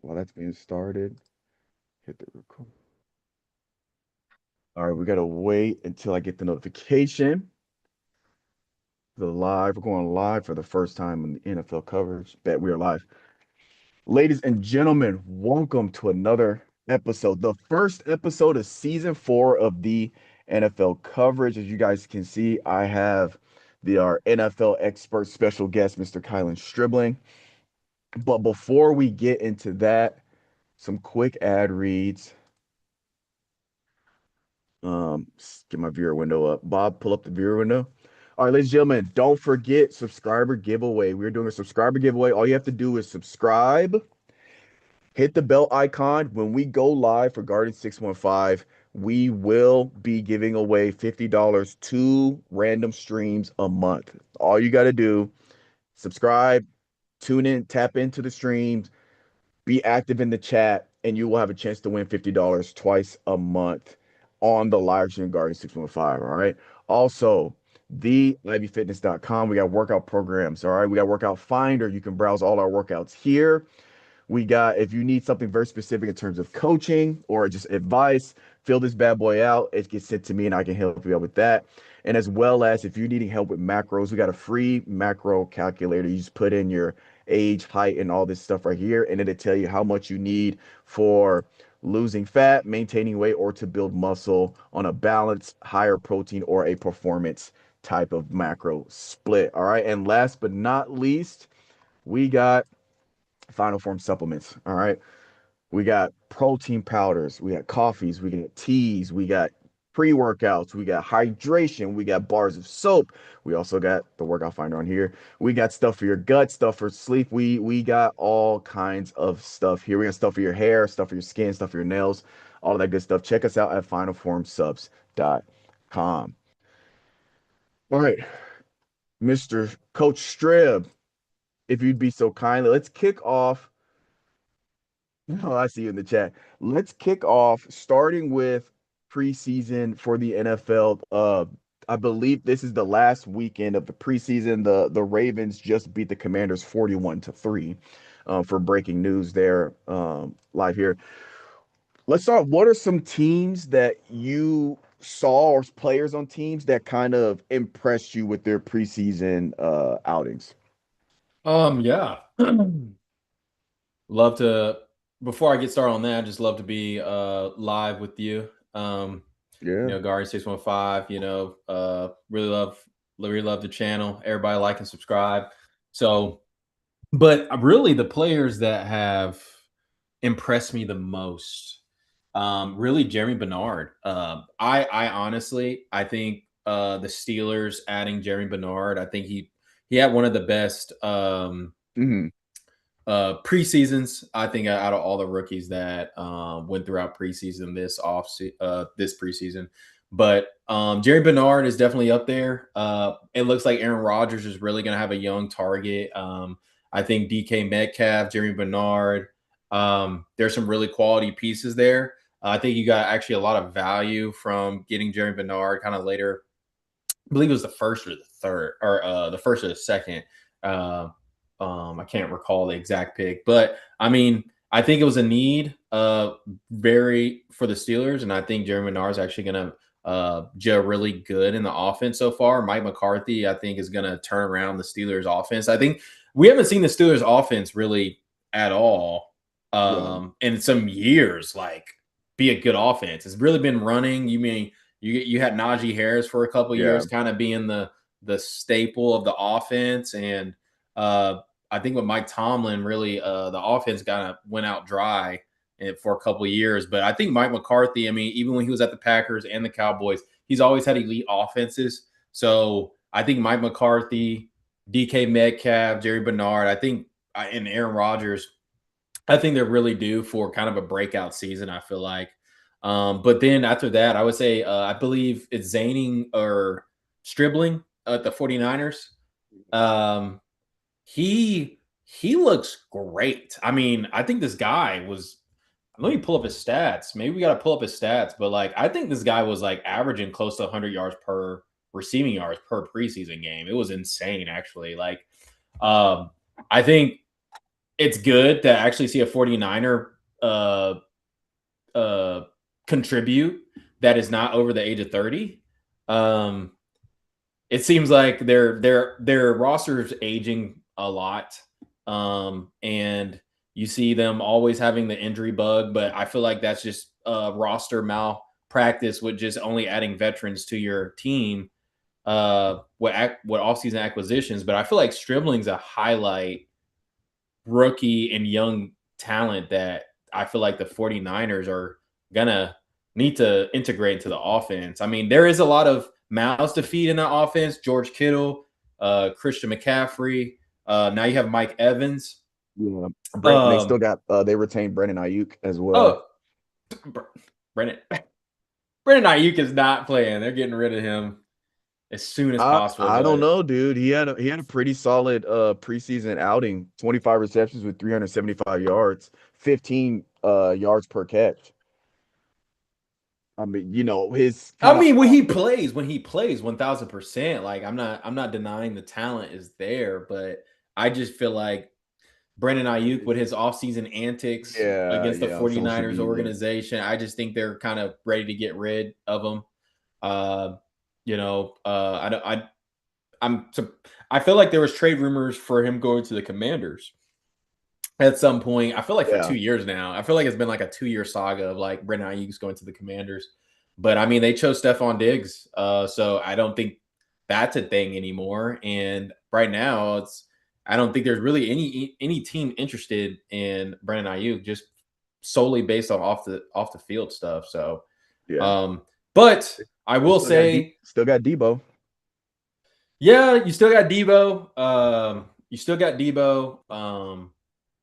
while that's being started, hit the record. All right, we gotta wait until I get the notification. The live, we're going live for the first time in the NFL coverage. Bet we are live. Ladies and gentlemen, welcome to another episode, the first episode of season 4 of the NFL coverage. As you guys can see, I have our NFL expert special guest, Mr. Kylan Stribling. But before we get into that, some quick ad reads. Get my viewer window up. Bob, pull up the viewer window. All right, ladies and gentlemen, don't forget subscriber giveaway. We're doing a subscriber giveaway. All you have to do is subscribe, hit the bell icon. When we go live for Garden 615, we will be giving away $50 to random streams a month. All you got to do, subscribe, tune in, tap into the streams, be active in the chat, and you will have a chance to win $50 twice a month on the live stream Garden 615. All right. Also, the ivyfitness.com. We got workout programs. All right. We got workout finder. You can browse all our workouts here. We got, if you need something very specific in terms of coaching or just advice, fill this bad boy out. It gets sent to me and I can help you out with that. And as well as if you're needing help with macros, we got a free macro calculator. You just put in your age, height, and all this stuff right here, and it'll tell you how much you need for losing fat, maintaining weight, or to build muscle on a balanced, higher protein or a performance type of macro split. All right. And last but not least, we got Final Form supplements. All right. We got protein powders, we got coffees, we got teas, we got pre-workouts, we got hydration, we got bars of soap. We also got the workout finder on here. We got stuff for your gut, stuff for sleep. We got all kinds of stuff here. We got stuff for your hair, stuff for your skin, stuff for your nails, all of that good stuff. Check us out at finalformsubs.com. All right, Mr. Coach Strib, if you'd be so kind, let's kick off. Oh, I see you in the chat. Let's kick off starting with preseason for the NFL. I believe this is the last weekend of the preseason. The Ravens just beat the Commanders 41-3 for breaking news there live here. Let's start. What are some teams that you saw or players on teams that kind of impressed you with their preseason outings? Yeah. Love to before I get started on that, I just love to be live with you. Yeah. Guardian 615, really love the channel. Everybody like and subscribe. So, but really the players that have impressed me the most, really Jeremy Bernard. I honestly I think the Steelers adding Jeremy Bernard, I think he had one of the best Hmm. preseasons. I think out of all the rookies that went throughout preseason this preseason, but Jerry Bernard is definitely up there. It looks like Aaron Rodgers is really going to have a young target. I think DK Metcalf, Jerry Bernard. There's some really quality pieces there. I think you got actually a lot of value from getting Jerry Bernard kind of later. I believe it was the first or the third, or the first or the second. Uh, I can't recall the exact pick, but I mean, I think it was a need, very for the Steelers, and I think Jeremy Menard is actually going to gel really good in the offense so far. Mike McCarthy, I think, is going to turn around the Steelers' offense. I think we haven't seen the Steelers' offense really at all Yeah. in some years. Like, be a good offense. It's really been running. You had Najee Harris for a couple Yeah. years, kind of being the staple of the offense, and uh, I think with Mike Tomlin, really, the offense kind of went out dry for a couple of years. But I think Mike McCarthy, I mean, even when he was at the Packers and the Cowboys, he's always had elite offenses. So I think Mike McCarthy, DK Metcalf, Jerry Bernard, I think, and Aaron Rodgers, I think they're really due for kind of a breakout season, I feel like. But then after that, I would say, I believe it's Zaning or Stribling at the 49ers. Um, he looks great. I mean, I think this guy was. Let me pull up his stats. Maybe we got to pull up his stats, but like I think this guy was like averaging close to 100 yards per receiving yards per preseason game. It was insane, actually. Like, um, I think it's good to actually see a 49er uh, contribute that is not over the age of 30. Um, it seems like their roster is aging a lot, and you see them always having the injury bug. But I feel like that's just roster malpractice with just only adding veterans to your team. What offseason acquisitions, but I feel like Stribling's a highlight rookie and young talent that I feel like the 49ers are gonna need to integrate into the offense. I mean, there is a lot of mouths to feed in that offense. George Kittle, Christian McCaffrey. Now you have Mike Evans. Yeah. Brent, they still Um, got they retained Brandon Ayuk as well. oh, Brennan Brennan Ayuk is not playing. They're getting rid of him as soon as possible. I don't But know, dude. He had a pretty solid preseason outing. 25 receptions with 375 yards, 15 yards per catch. I mean, you know, his I kind of mean, when he plays 1000%. Like I'm not denying the talent is there, but I just feel like Brandon Ayuk with his offseason antics against the on social 49ers media. organization, I just think they're kind of ready to get rid of him. Uh, I don't, I'm, I feel like there was trade rumors for him going to the Commanders at some point. I feel like for Yeah. 2 years now. I feel like it's been like a 2 year saga of like Brandon Ayuk's going to the Commanders. But I mean, they chose Stephon Diggs, so I don't think that's a thing anymore. And right now, I don't think there's really any team interested in Brandon Ayuk just solely based on off the field stuff. So, Yeah. um, but I They will say, still got Debo. yeah, you still got Debo. You still got Debo.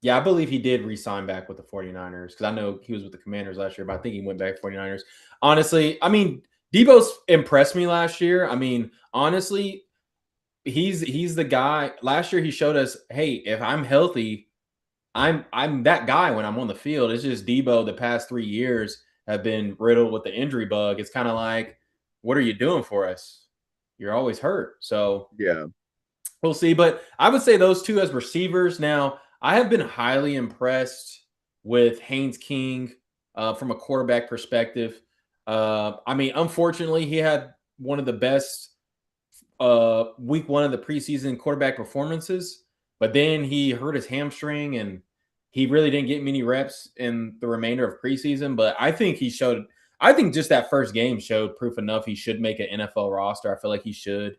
Yeah, I believe he did re-sign back with the 49ers because I know he was with the Commanders last year, but I think he went back to 49ers. Honestly, I mean, Debo's impressed me last year. I mean, honestly, he's the guy. Last year he showed us, hey, if I'm healthy, I'm that guy when I'm on the field. It's just Debo the past 3 years have been riddled with the injury bug. It's kind of like, what are you doing for us? You're always hurt. So Yeah. we'll see. But I would say those two as receivers. Now, I have been highly impressed with Haynes King from a quarterback perspective. I mean, unfortunately, he had one of the best week one of the preseason quarterback performances, but then he hurt his hamstring and he really didn't get many reps in the remainder of preseason. But I think just that first game showed proof enough he should make an NFL roster. I feel like he should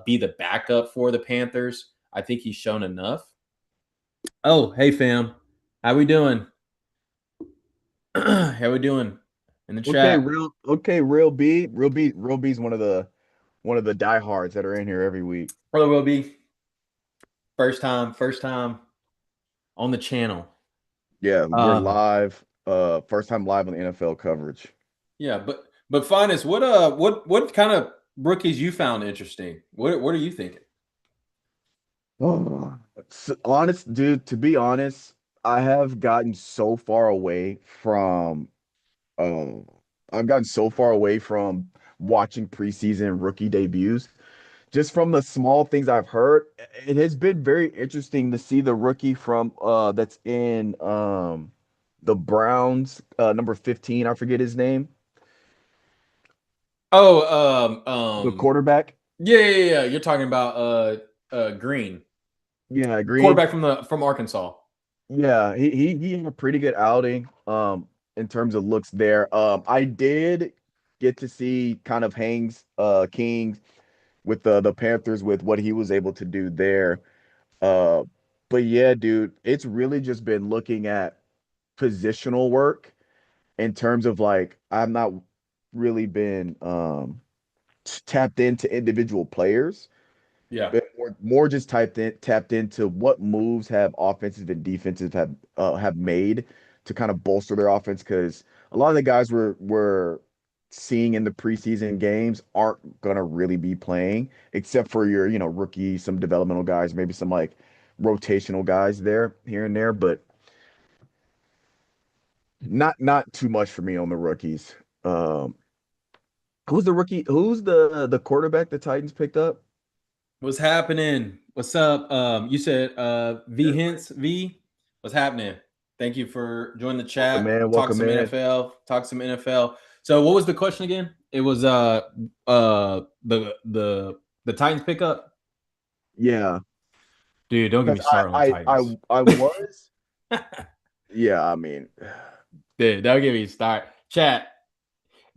be the backup for the Panthers. I think he's shown enough. Oh, hey fam, how we doing? How we doing in the chat? Real B's one of the diehards that are in here every week. Hello, Will be first time on the channel. Yeah, we're Um, live. First time live on the NFL coverage. Yeah, but Finest, what kind of rookies you found interesting? What are you thinking? Oh, honest, dude, to be honest, I have gotten so far away from um I've gotten so far away from watching preseason rookie debuts. Just from the small things I've heard, it has been very interesting to see the rookie from that's in the Browns, number 15, I forget his name, Oh, the quarterback. yeah. You're talking about Green, Yeah, Green. quarterback from Arkansas. Yeah, he had a pretty good outing in terms of looks there. I did get to see kind of Hangs King with the Panthers with what he was able to do there. Uh but yeah, dude, it's really just been looking at positional work in terms of like I've not really been tapped into individual players, Yeah, but more just tapped into what moves have offensive and defensive have made to kind of bolster their offense because a lot of the guys we're seeing in the preseason games aren't gonna really be playing except for your rookies, some developmental guys, maybe some like rotational guys there here and there, but not too much for me on the rookies. Um, who's the rookie? Who's the quarterback the Titans picked up? what's happening? What's up? You said V Everybody, Hints V. What's happening? Thank you for joining the Welcome chat. in, Talk welcome some in. NFL. Talk some NFL. So, what was the question again? It was the Titans pickup. Yeah, Dude, don't get me because started on the Titans. I was. Yeah, I mean, Dude, don't get me started. Chat.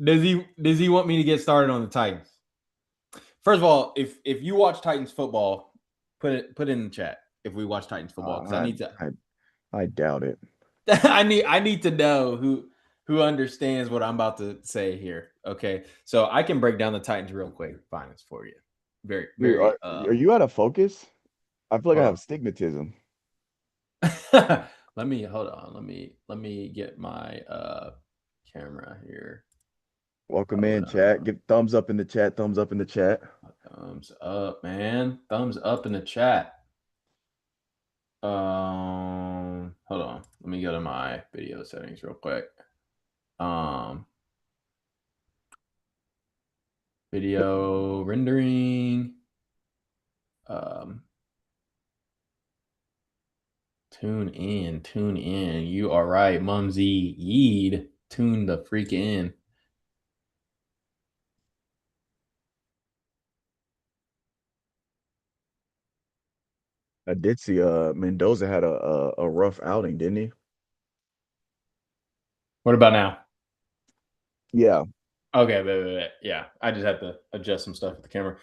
Does he want me to get started on the Titans? First of all, if you watch Titans football, put it in the chat if we watch Titans football because I I need to I I doubt it. I need to know who understands what I'm about to say here. Okay, so I can break down the Titans real quick finance for you. Very Dude, very. are you out of focus? I feel like I Hold have stigmatism. on. Let me hold on. Let me get my camera here. Welcome Hold in, chat. on. Give thumbs up in the chat. Thumbs up in the chat. Thumbs up, man. Thumbs up in the chat. Hold on. Let me go to my video settings real quick. Um, Video rendering. Um, Tune in, tune in. You are right, Mumsy Yeed. Tune the freak in. I did see Mendoza had a rough outing, didn't he? What about now? Yeah. Okay, wait. Yeah, I just have to adjust some stuff with the camera.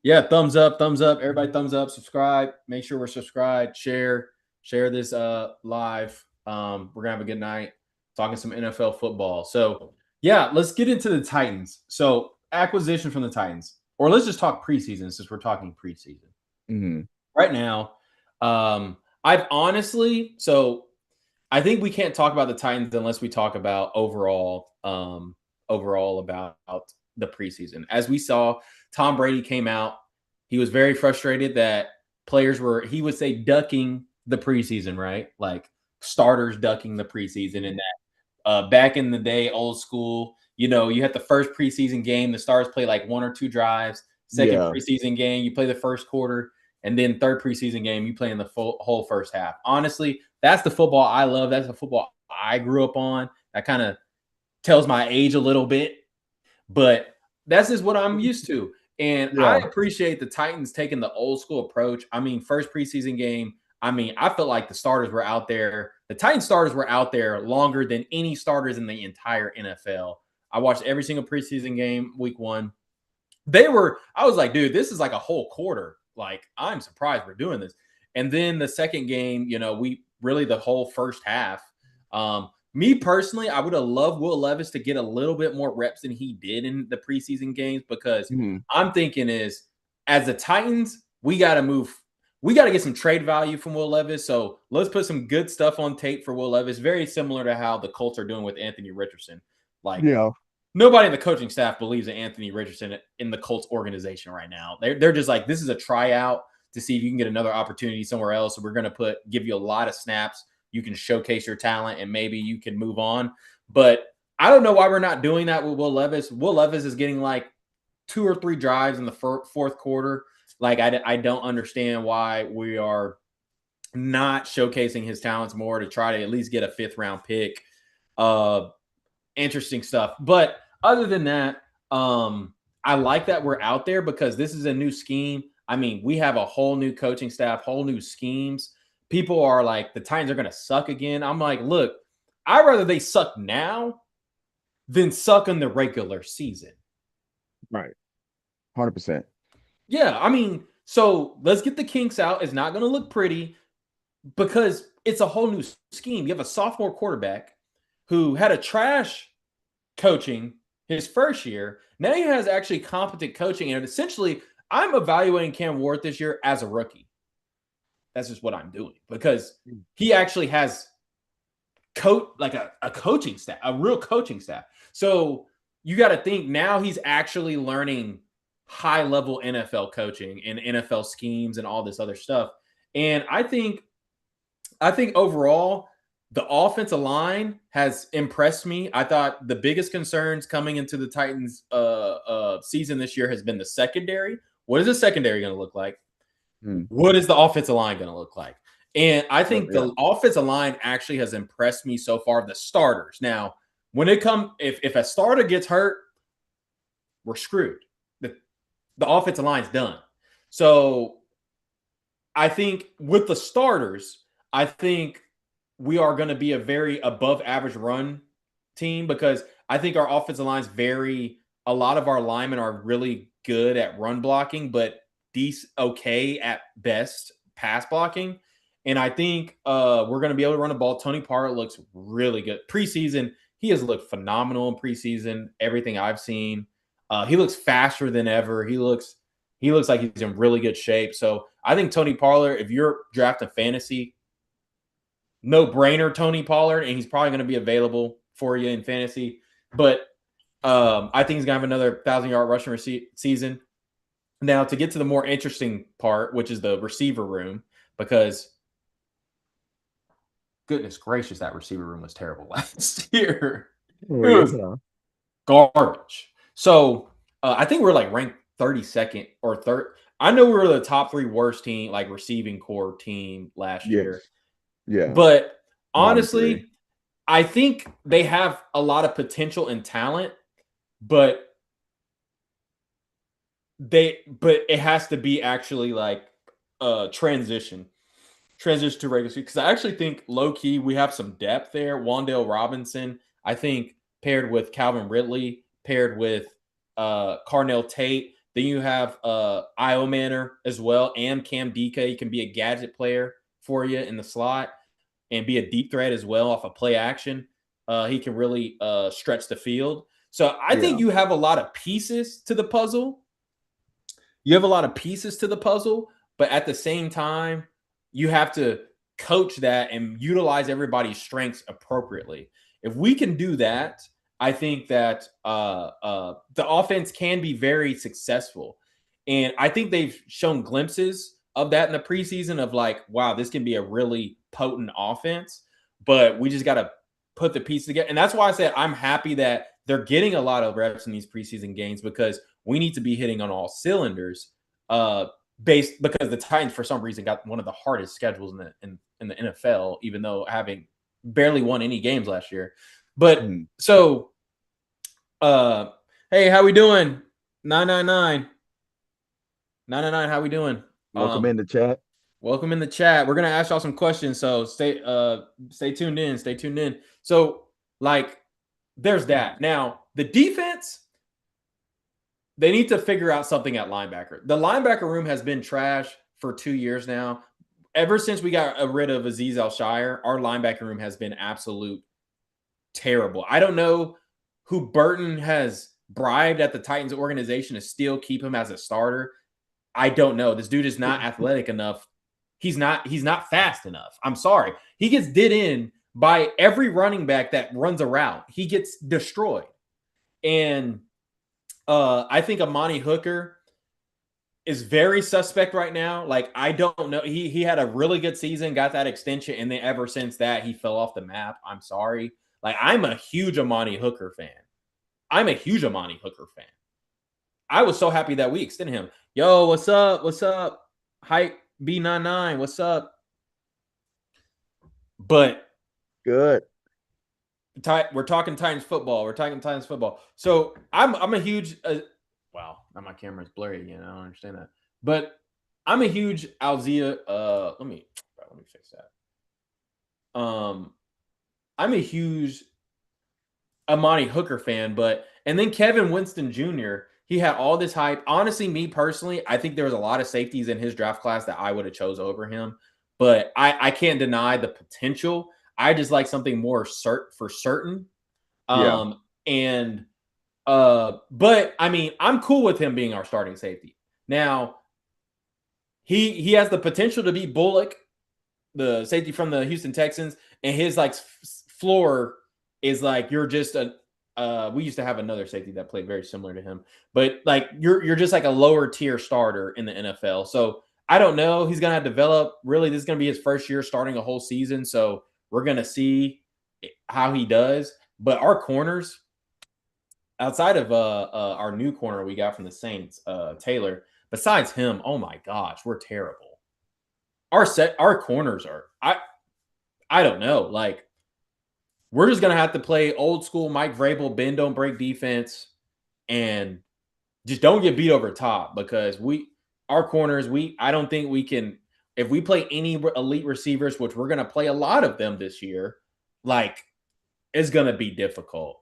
Yeah, thumbs up, everybody, thumbs up, subscribe. Make sure we're subscribed, share this live. We're gonna have a good night talking some NFL football. So yeah, let's get into the Titans. So acquisition from the Titans, or let's just talk preseason since we're talking preseason Hmm. right now. I've honestly, so I think we can't talk about the Titans unless we talk about overall about the preseason. As we saw, Tom Brady came out. He was very frustrated that players were, he would say, ducking the preseason, right? Like starters ducking the preseason, and that back in the day, old school, you had the first preseason game, the stars play like one or two drives. Second Yeah. preseason game, you play the first quarter, and then third preseason game, you play in the whole first half. Honestly, that's the football I love. That's the football I grew up on. That kind of tells my age a little bit, but that's just what I'm used to. And I Yeah. appreciate the Titans taking the old school approach. I mean, first preseason game, I mean, I felt like the starters were out there. The Titans starters were out there longer than any starters in the entire NFL. I watched every single preseason game week one. I was like, dude, this is like a whole quarter. Like, I'm surprised we're doing this. And then the second game, we really the whole first half. Me personally, I would have loved Will Levis to get a little bit more reps than he did in the preseason games because Hmm. I'm thinking is as the Titans, we got to move. We got to get some trade value from Will Levis. So let's put some good stuff on tape for Will Levis. Very similar to how the Colts are doing with Anthony Richardson. Like Yeah. nobody in the coaching staff believes in Anthony Richardson in the Colts organization right now. They're just like, this is a tryout to see if you can get another give somewhere else. So we're going to give you a lot of snaps. You can showcase your talent and maybe you can move on. But I don't know why we're not doing that with Will Levis. Will Levis is getting like 2 or 3 drives in the fourth quarter. Like, I don't understand why we are not showcasing his talents more to try to at least get a 5th-round pick. Interesting stuff. But other than that, I like that we're out there because this is a new scheme. I mean, we have a whole new coaching staff, whole new schemes. People are like, the Titans are going to suck again. I'm like, look, I'd rather they suck now than suck in the regular season. Right. 100%. Yeah, I mean, so let's get the kinks out. It's not going to look pretty because it's a whole new scheme. You have a sophomore quarterback who had a trash coaching his first year. Now he has actually competent coaching. And essentially, I'm evaluating Cam Ward this year as a rookie. That's just what I'm doing because he actually has a coaching staff, a real coaching staff. So you got to think now he's actually learning high level NFL coaching and NFL schemes and all this other stuff. And I think overall, the offensive line has impressed me. I thought the biggest concerns coming into the Titans season this year has been the secondary. What is the secondary going to look like? Hmm. What is the offensive line going to look like? And I Yep, think yeah. the offensive line actually has impressed me so far. The starters. Now, when it comes, if a starter gets hurt, we're screwed. The offensive line's done. So I think with the starters, I think we are going to be a very above average run team because I think our offensive lines very. A lot of our linemen are really good at run blocking, but okay at best pass blocking. And I think we're going to be able to run the ball. Tony Pollard looks really good preseason. He has looked phenomenal in preseason. Everything I've seen, he looks faster than ever. He looks like he's in really good shape. So I think Tony Pollard, if you're drafting fantasy, no brainer Tony Pollard, and he's probably going to be available for you in fantasy. But I think he's going to have another 1,000-yard rushing season. Now, to get to the more interesting part, which is the receiver room, because goodness gracious, that receiver room was terrible last year. Oh It was yeah. garbage. So I think we're like ranked 32nd or third. I know we were the top 3 worst team, like receiving core team last year. Yes. Yeah. But Bottom three. honestly, I think they have a lot of potential and talent, but it has to be actually like a transition to regular season, because I actually think low key we have some depth there. Wandale Robinson, I think, paired with Calvin Ridley, paired with Carnell Tate. Then you have Io Manor as well, and Cam DK. He can be a gadget player for you in the slot and be a deep threat as well off of play action. He can really stretch the field. So I think Yeah. you have a lot of pieces to the puzzle. You have a lot of pieces to the puzzle, but at the same time, you have to coach that and utilize everybody's strengths appropriately. If we can do that, I think that the offense can be very successful. And I think they've shown glimpses of that in the preseason of like, wow, this can be a really potent offense, but we just got to put the pieces together. And that's why I said I'm happy that they're getting a lot of reps in these preseason games because we need to be hitting on all cylinders. Uh, Based because the Titans for some reason got one of the hardest schedules in the NFL, even though having barely won any games last year. But Hmm. so, uh, hey, how we doing? 999 how we doing? Welcome in the chat. Welcome in the chat. We're gonna ask y'all some questions, so stay tuned in. Stay tuned in. So, like, there's that. Now, the defense, they need to figure out something at linebacker. The linebacker room has been trash for 2 years now. Ever since we got rid of Aziz Al-Shire, our linebacker room has been absolute terrible. I don't know who Burton has bribed at the Titans organization to still keep him as a starter. I don't know. This dude is not athletic enough. He's not fast enough. I'm sorry. He gets did in by every running back that runs a route. He gets destroyed. And I think Amani Hooker is very suspect right now. Like, I don't know. He had a really good season, got that extension, and then ever since that, he fell off the map. I'm sorry. Like, I'm a huge Amani Hooker fan. I'm a huge Amani Hooker fan. I was so happy that we extended him. Yo, what's up? What's up? Hype B99, what's up? But Good. we're talking Titans football. We're talking Titans football. So I'm a huge wow, now my camera's blurry again. I don't understand that. But I'm a huge Alzia. Let me fix that. I'm a huge Amani Hooker fan, but and then Kevin Winston Jr. He had all this hype. Honestly, me personally, I think there was a lot of safeties in his draft class that I would have chose over him. But I can't deny the potential. I just like something more for certain. Yeah. And but I mean, I'm cool with him being our starting safety. Now, he has the potential to be Bullock, the safety from the Houston Texans, and his like floor is like you're just a. We used to have another safety that played very similar to him, but like you're just like a lower tier starter in the NFL. So I don't know. He's gonna develop. Really, this is gonna be his first year starting a whole season. So we're gonna see how he does. But our corners, outside of our new corner we got from the Saints, Taylor. Besides him, oh my gosh, we're terrible. our corners are I don't know. Like we're just gonna have to play old school Mike Vrabel bend don't break defense and just don't get beat over top because our corners I don't think we can if we play any elite receivers, which we're gonna play a lot of them this year, like it's gonna be difficult.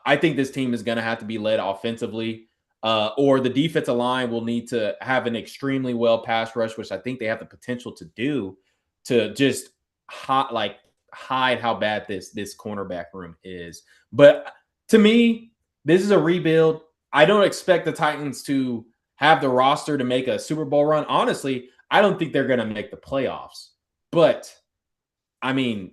I think this team is gonna have to be led offensively, or the defensive line will need to have an extremely well pass rush, which I think they have the potential to do to just hide how bad this cornerback room is. But to me, this is a rebuild. I don't expect the Titans to have the roster to make a Super Bowl run. Honestly, I don't think they're going to make the playoffs. But I mean,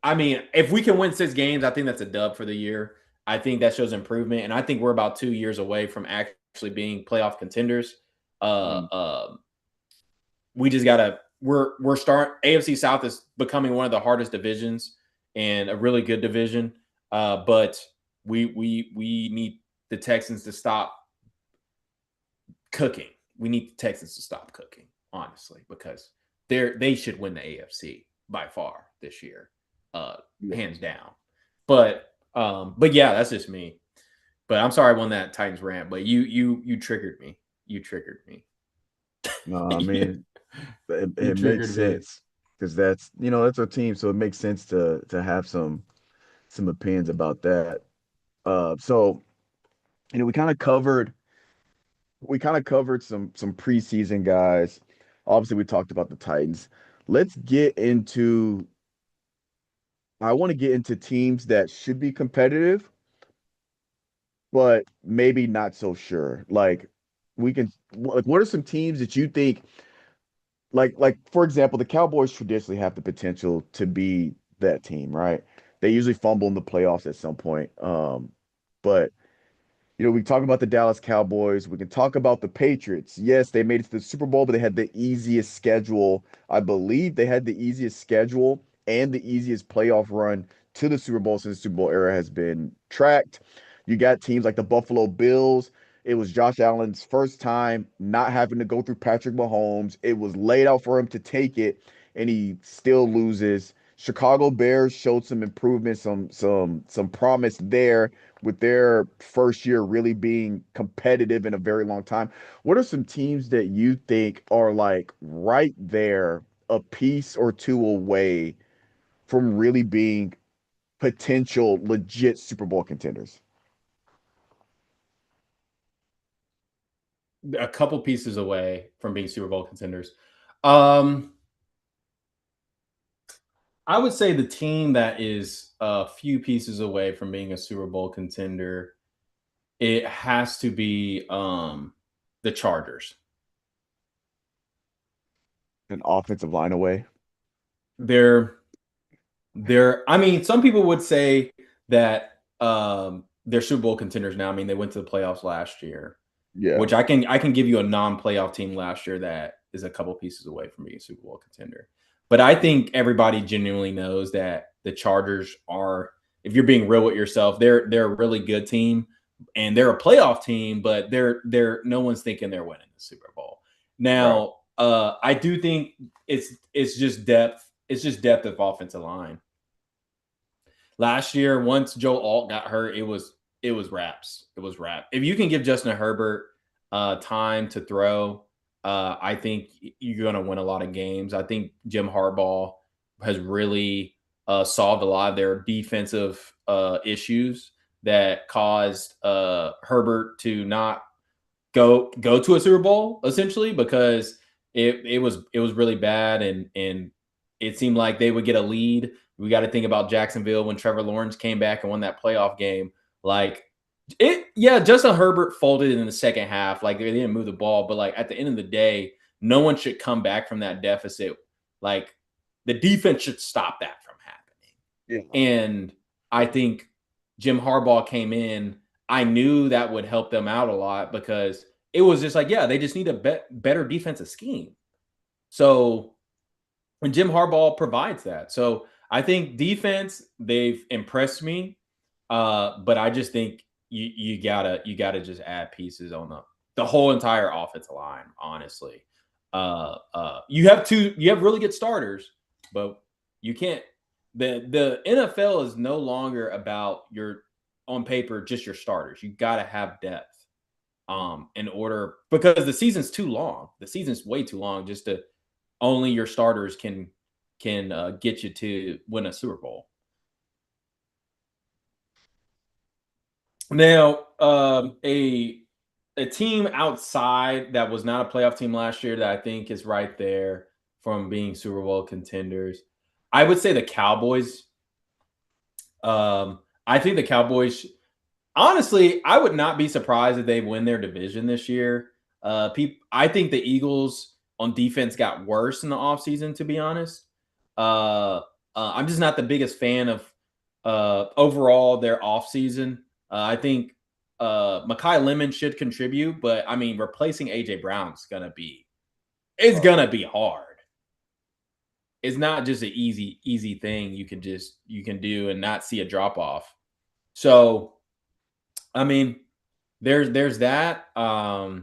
if we can win 6 games, I think that's a dub for the year. I think that shows improvement, and I think we're about 2 years away from actually being playoff contenders. Uh, Mm. uh, we just gotta we're starting. AFC South is becoming one of the hardest divisions and a really good division. But we need the Texans to stop cooking. We need the Texans to stop cooking, honestly, because they should win the AFC by far this year, Yeah. hands down. But yeah, that's just me. But I'm sorry I won that Titans rant. But you triggered me. You triggered me. No, I mean, You it makes triggered me. sense because that's our team, so it makes sense to have some opinions about that. So we kind of covered some preseason guys. Obviously, we talked about the Titans. Let's get into I want to get into teams that should be competitive, but maybe not so sure. What are some teams that you think like for example, the Cowboys traditionally have the potential to be that team, right? They usually fumble in the playoffs at some point. But we talk about the Dallas Cowboys. We can talk about the Patriots. Yes, they made it to the Super Bowl, but they had the easiest schedule. I believe they had the easiest schedule and the easiest playoff run to the Super Bowl since the Super Bowl era has been tracked. You got teams like the Buffalo Bills. It was Josh Allen's first time not having to go through Patrick Mahomes. It was laid out for him to take it, and he still loses. Chicago Bears showed some improvement, some promise there with their first year really being competitive in a very long time. What are some teams that you think are like right there, a piece or two away from really being potential legit Super Bowl contenders? A couple pieces away from being Super Bowl contenders. Um, I would say the team that is a few pieces away from being a Super Bowl contender, it has to be the Chargers. An offensive line away? They're I mean, some people would say that they're Super Bowl contenders now. I mean, they went to the playoffs last year, Yeah. which I can give you a non-playoff team last year that is a couple pieces away from being a Super Bowl contender. But I think everybody genuinely knows that the Chargers are, if you're being real with yourself, they're a really good team and they're a playoff team, but they're no one's thinking they're winning the Super Bowl. Right. Now, I do think it's just depth. It's just depth of offensive line. Last year, once Joe Alt got hurt, it was wraps. It was wrap. If you can give Justin Herbert time to throw, I think you're going to win a lot of games. I think Jim Harbaugh has really solved a lot of their defensive issues that caused Herbert to not go to a Super Bowl essentially because it was really bad and it seemed like they would get a lead. We got to think about Jacksonville when Trevor Lawrence came back and won that playoff game. Like yeah, Justin Herbert folded in the second half. Like they didn't move the ball, but like at the end of the day, no one should come back from that deficit. Like the defense should stop that from happening. Yeah. And I think Jim Harbaugh came in. I knew that would help them out a lot because it was just like, yeah, they just need a better defensive scheme. So, and Jim Harbaugh provides that. So I think defense, they've impressed me. But I just think you gotta just add pieces on the whole entire offensive line, honestly. you have really good starters, but you can't. The NFL is no longer about your on paper just your starters. You got to have depth in order because the season's too long. The season's way too long just to only your starters can get you to win a Super Bowl. Now, a team outside that was not a playoff team last year that I think is right there from being Super Bowl contenders. I would say the Cowboys. I think the Cowboys. Honestly, I would not be surprised if they win their division this year. I think the Eagles on defense got worse in the offseason, to be honest. I'm just not the biggest fan of overall their offseason. I think Makai Lemon should contribute, but I mean, replacing AJ Brown's gonna be hard. It's not just an easy thing you can do and not see a drop off. So I mean, there's that. I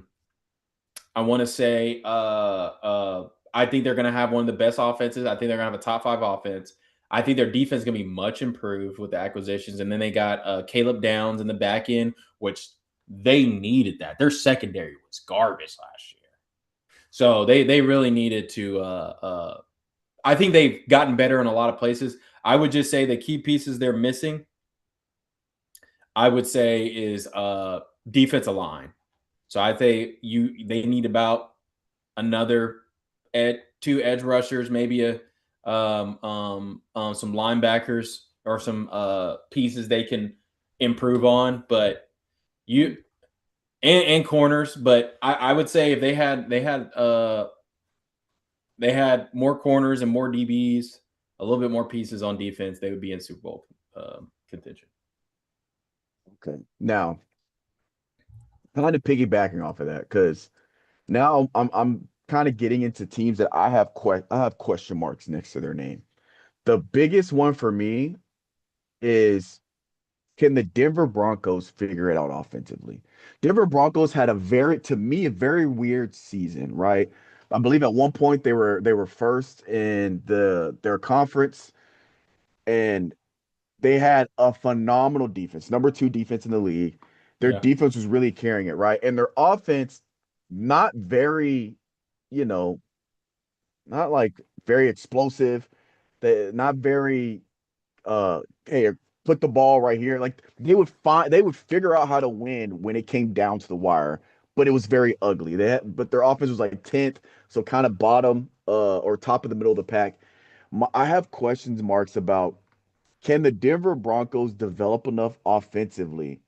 want to say I think they're going to have one of the best offenses. I think they're going to have a top 5 offense. I think their defense is going to be much improved with the acquisitions, and then they got Caleb Downs in the back end, which they needed that. Their secondary was garbage last year, so they really needed to. I think they've gotten better in a lot of places. I would just say the key pieces they're missing, I would say, is defensive line. So I think they need about another two edge rushers, maybe some linebackers or some pieces they can improve on. But you and corners. But I would say if they had more corners and more DBs, a little bit more pieces on defense, they would be in Super Bowl contention. Okay. Now, kind of piggybacking off of that, because now I'm kind of getting into teams that I have question marks next to their name. The biggest one for me is, can the Denver Broncos figure it out offensively? Denver Broncos had to me, a very weird season, right? I believe at one point they were first in their conference, and they had a phenomenal defense, number 2 defense in the league. Their Yeah. defense was really carrying it, right? And their offense, not very, you know, not like very explosive. They not very hey, put the ball right here. Like they would figure out how to win when it came down to the wire, but it was very ugly. But their offense was like 10th, so kind of bottom or top of the middle of the pack. I have questions marks about, can the Denver Broncos develop enough offensively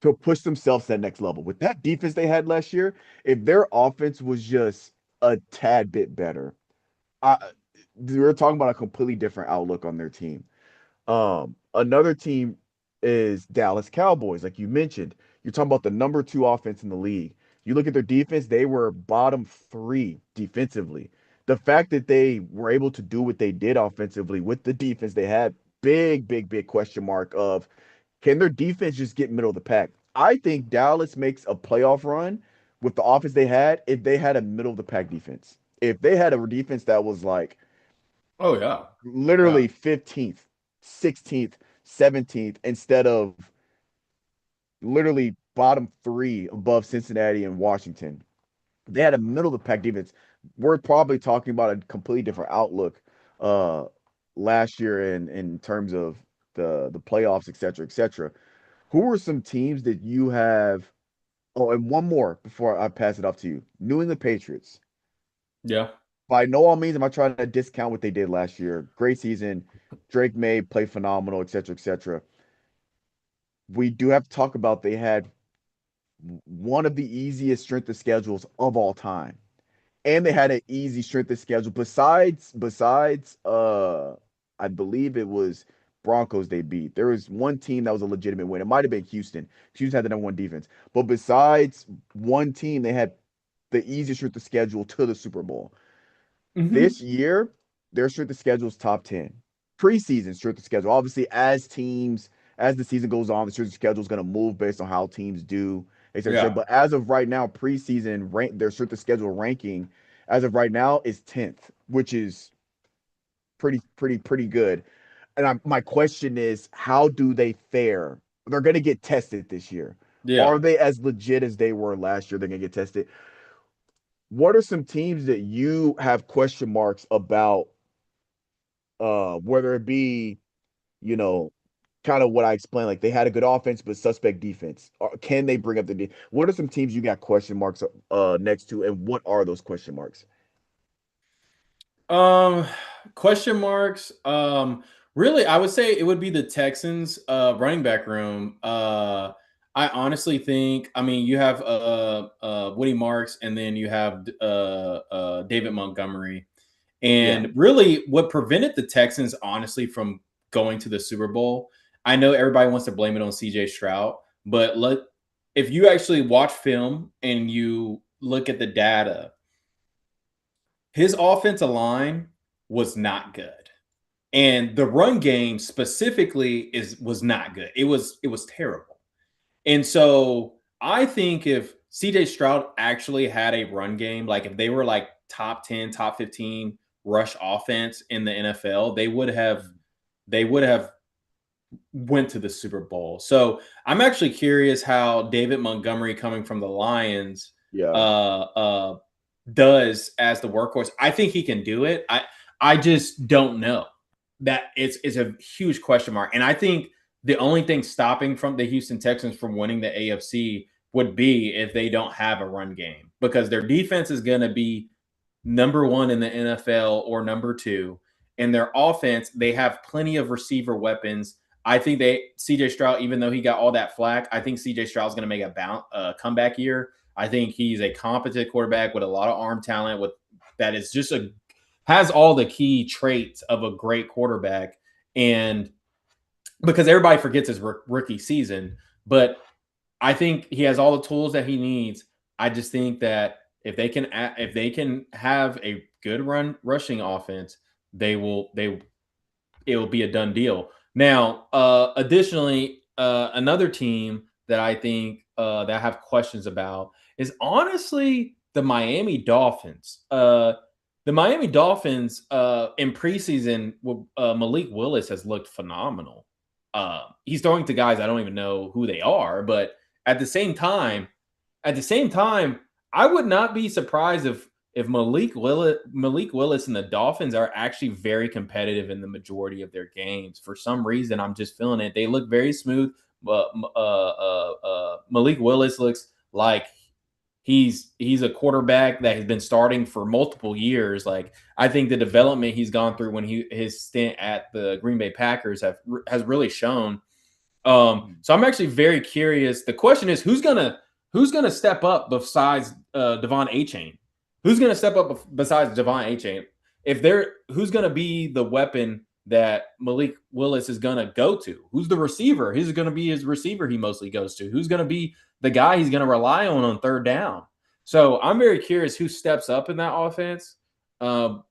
to push themselves to that next level? With that defense they had last year, if their offense was just a tad bit better, I we're talking about a completely different outlook on their team. Another team is Dallas Cowboys, like you mentioned. You're talking about the number 2 offense in the league. You look at their defense, they were bottom 3 defensively. The fact that they were able to do what they did offensively with the defense they had, big question mark of, can their defense just get middle of the pack? I think Dallas makes a playoff run with the offense they had if they had a middle of the pack defense. If they had a defense that was like Oh yeah. Yeah. literally 15th, 16th, 17th, instead of literally bottom 3 above Cincinnati and Washington. They had a middle of the pack defense. We're probably talking about a completely different outlook uh last year in terms of the playoffs, et cetera, et cetera. Who are some teams that you have? Oh, and one more before I pass it off to you. New England Patriots. Yeah. By no means am I trying to discount what they did last year. Great season. Drake May played phenomenal, et cetera, et cetera. We do have to talk about, they had one of the easiest strength of schedules of all time. And they had an easy strength of schedule besides I believe it was Broncos they beat. There was one team that was a legitimate win. It might have been Houston. Houston had the number 1 defense. But besides one team, they had the easiest strength of schedule to the Super Bowl. This Mm-hmm. year, their strength of schedule is top 10. Preseason strength of schedule. Obviously, as the season goes on, the strength of schedule is going to move based on how teams do. Yeah. But as of right now, preseason rank their strength of schedule ranking as of right now is 10th, which is pretty good. And my question is, how do they fare? They're going to get tested this year. Yeah. Are they as legit as they were last year? They're going to get tested. What are some teams that you have question marks about, whether it be, you know, kind of what I explained, like they had a good offense but suspect defense. Can they bring up what are some teams you got question marks next to, and what are those question marks? Um, Question marks. Really, I would say it would be the Texans running back room. I honestly think, I mean, you have Woody Marks, and then you have David Montgomery. Yeah. And really, what prevented the Texans, honestly, from going to the Super Bowl, I know everybody wants to blame it on CJ Stroud, but if you actually watch film and you look at the data, his offensive line was not good. And the run game specifically was not good. It was terrible. And so I think if CJ Stroud actually had a run game, like if they were like top 10, top 15 rush offense in the NFL, they would have went to the Super Bowl. So I'm actually curious how David Montgomery, coming from the Lions, Yeah. uh uh does as the workhorse. I think he can do it. I just don't know. That it's a huge question mark. And I think the only thing stopping from the Houston Texans from winning the AFC would be if they don't have a run game, because their defense is going to be number one in the NFL or number two. And their offense, they have plenty of receiver weapons. I think CJ Stroud, even though he got all that flack, I think CJ Stroud is going to make a comeback year. I think he's a competent quarterback with a lot of arm talent, with that is just has all the key traits of a great quarterback. And because everybody forgets his rookie season, but I think he has all the tools that he needs. I just think that if they can have a good run rushing offense, it will be a done deal. Now, additionally, another team that I think that I have questions about is honestly the Miami Dolphins. The Miami Dolphins in preseason, Malik Willis has looked phenomenal. He's throwing to guys I don't even know who they are, but at the same time, at the same time, I would not be surprised if Malik Willis and the Dolphins are actually very competitive in the majority of their games. For some reason, I'm just feeling it. They look very smooth, but Malik Willis looks like he's a quarterback that has been starting for multiple years. Like, I think the development he's gone through when his stint at the Green Bay Packers has really shown. So I'm actually very curious. The question is, who's gonna step up besides Devon Achane? Who's gonna step up besides Devon Achane? Who's gonna be the weapon that Malik Willis is gonna go to? Who's the receiver? Who's gonna be his receiver he mostly goes to? Who's gonna be the guy he's gonna rely on third down? So I'm very curious who steps up in that offense. Um,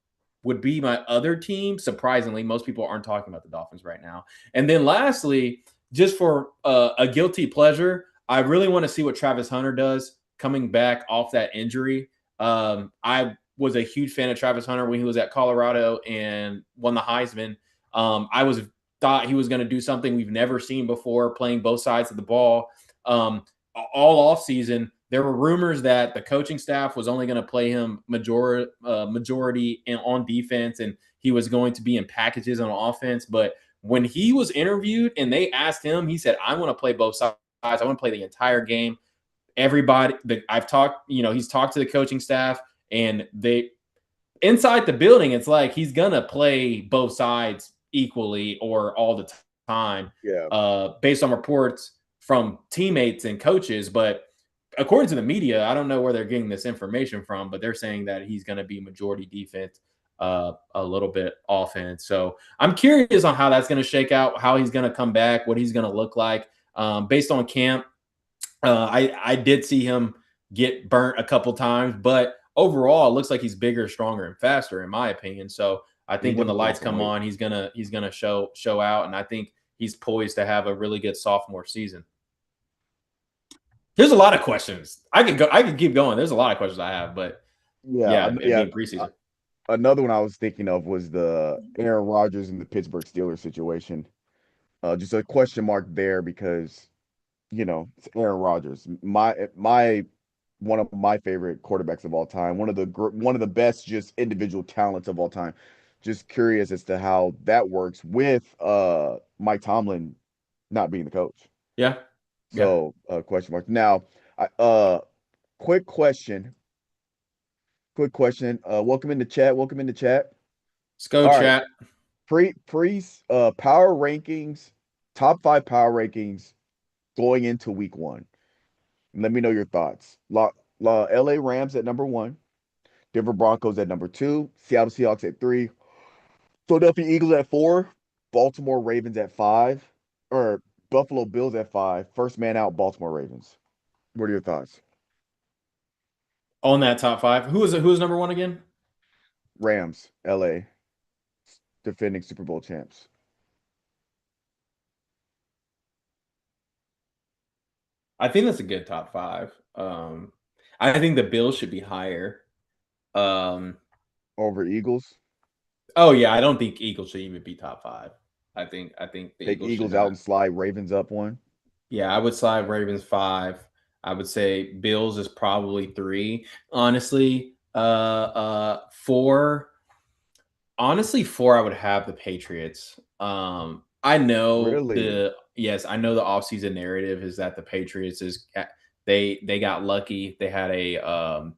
would be my other team. Surprisingly, most people aren't talking about the Dolphins right now. And then lastly, just for a guilty pleasure, I really want to see what Travis Hunter does coming back off that injury. I was a huge fan of Travis Hunter when he was at Colorado and won the Heisman. I thought he was going to do something we've never seen before, playing both sides of the ball. All off season, there were rumors that the coaching staff was only going to play him majority on defense, and he was going to be in packages on offense. But when he was interviewed and they asked him, he said, "I want to play both sides. I want to play the entire game." Everybody that I've talked, he's talked to the coaching staff, and they inside the building, it's like he's gonna play both sides equally or all the time, Yeah. based on reports from teammates and coaches. But according to the media, I don't know where they're getting this information from, but they're saying that he's going to be majority defense, a little bit offense. So I'm curious on how that's going to shake out, how he's going to come back, what he's going to look like. Based on camp, I did see him get burnt a couple times, but overall, it looks like he's bigger, stronger, and faster, in my opinion. So I He think when the definitely put on lights some come weight. on, he's gonna show out, and I think he's poised to have a really good sophomore season. There's a lot of questions. I could go. I could keep going. There's a lot of questions I have, but Yeah, yeah, it being preseason. another one I was thinking of was the Aaron Rodgers and the Pittsburgh Steelers situation. Just a question mark there because it's Aaron Rodgers, my one of my favorite quarterbacks of all time, one of the best just individual talents of all time. Just curious as to how that works with Mike Tomlin not being the coach. Yeah, yeah. So question mark. Now, I quick question, quick question. Welcome in the chat. Welcome in the chat. Let's go, All right, chat. pre power rankings, top five power rankings going into week one. Let me know your thoughts. LA Rams at number one, Denver Broncos at number two, Seattle Seahawks at three, Philadelphia Eagles at four, Baltimore Ravens at five, or Buffalo Bills at five. First man out, Baltimore Ravens. What are your thoughts? On that top five, who is it? Who is number one again? Rams, LA, defending Super Bowl champs. I think that's a good top five. I think the Bills should be higher. Um, Over Eagles. oh yeah, I don't think Eagles should even be top five. I think the Take Eagles should Eagles out not. and slide Ravens up one. Yeah, I would slide Ravens five. I would say Bills is probably three. Honestly, four. Honestly, four. I would have the Patriots. I know Really? the yes, I know the offseason narrative is that the Patriots is they got lucky. They had an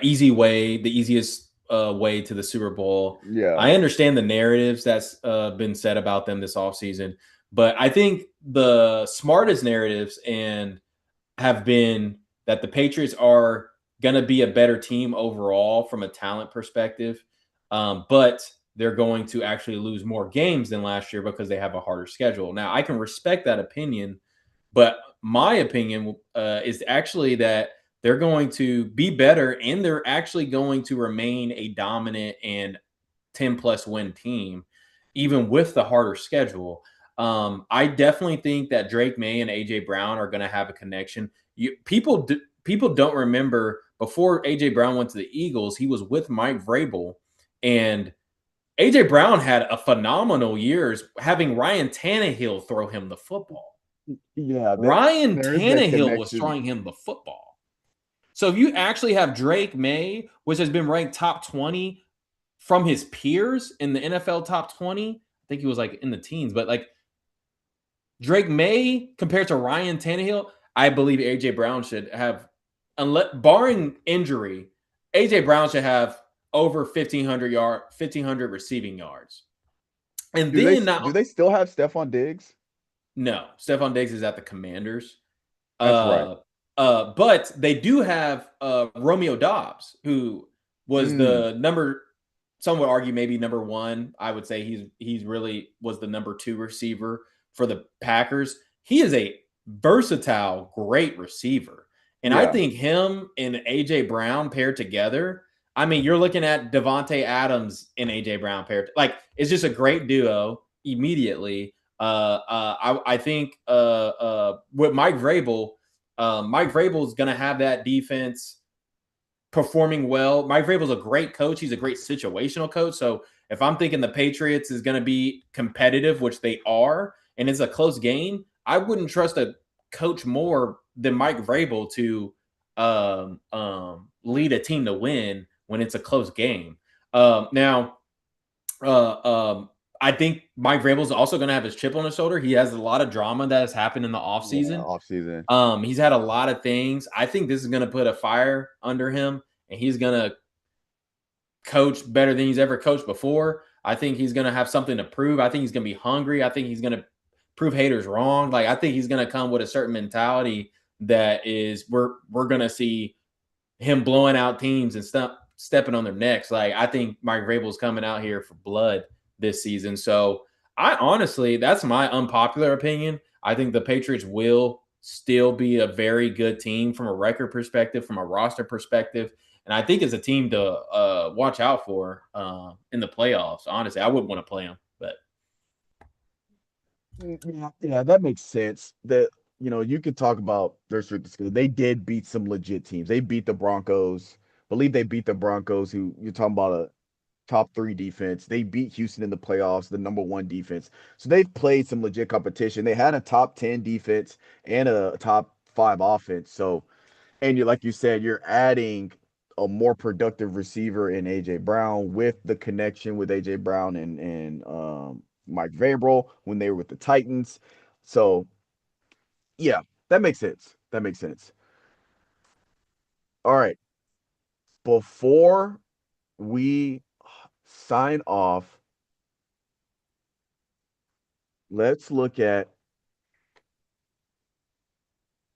easy way, the easiest way to the Super Bowl. Yeah. I understand the narratives that's been said about them this offseason, but I think the smartest narratives and have been that the Patriots are going to be a better team overall from a talent perspective, but they're going to actually lose more games than last year because they have a harder schedule. Now, I can respect that opinion, but my opinion is actually that they're going to be better and they're actually going to remain a dominant and 10 plus win team, even with the harder schedule. I definitely think that Drake May and AJ Brown are going to have a connection. People don't remember before AJ Brown went to the Eagles, he was with Mike Vrabel, and AJ Brown had a phenomenal years having Ryan Tannehill throw him the football. Yeah, Ryan there is that Tannehill was connection. throwing him the football. So if you actually have Drake May, which has been ranked top 20 from his peers in the NFL top 20, I think he was like in the teens, but like Drake May compared to Ryan Tannehill, I believe AJ Brown should have, unless barring injury, AJ Brown should have over 1500 receiving yards. And Do they then do now, they still have Stephon Diggs? no, Stephon Diggs is at the Commanders. That's right. Uh, but they do have Romeo Dobbs, who was Mm, the number. Some would argue maybe number one. I would say he's really was the number two receiver for the Packers. He is a versatile, great receiver, and I yeah. think him and AJ Brown paired together. I mean, you're looking at Devonte Adams and AJ Brown paired. Like, it's just a great duo immediately. I think with Mike Vrabel is going to have that defense performing well. Mike Vrabel's a great coach. He's a great situational coach. So if I'm thinking the Patriots is going to be competitive, which they are, and it's a close game, I wouldn't trust a coach more than Mike Vrabel to lead a team to win when it's a close game. Now, uh, um, I think Mike Vrabel's also going to have his chip on his shoulder. He has a lot of drama that has happened in the Yeah, offseason. off season. He's had a lot of things. I think this is going to put a fire under him, and he's going to coach better than he's ever coached before. I think he's going to have something to prove. I think he's going to be hungry. I think he's going to prove haters wrong. Like, I think he's going to come with a certain mentality that is we're going to see him blowing out teams and stepping on their necks. Like, I think Mike Vrabel's coming out here for blood this season. So I honestly, that's my unpopular opinion. I think the Patriots will still be a very good team from a record perspective, from a roster perspective. And I think it's a team to watch out for in the playoffs. Honestly, I wouldn't want to play them, but Yeah, that makes sense. That you could talk about their strength of schedule. They did beat some legit teams. They beat the Broncos. Believe they beat the Broncos, who you're talking about a top three defense. They beat Houston in the playoffs, the number one defense. So they've played some legit competition. They had a top 10 defense and a top five offense. So, and like you said, you're adding a more productive receiver in AJ Brown with the connection with AJ Brown and Mike Vrabel when they were with the Titans. So yeah, that makes sense. That makes sense. All right. Before we sign off, let's look at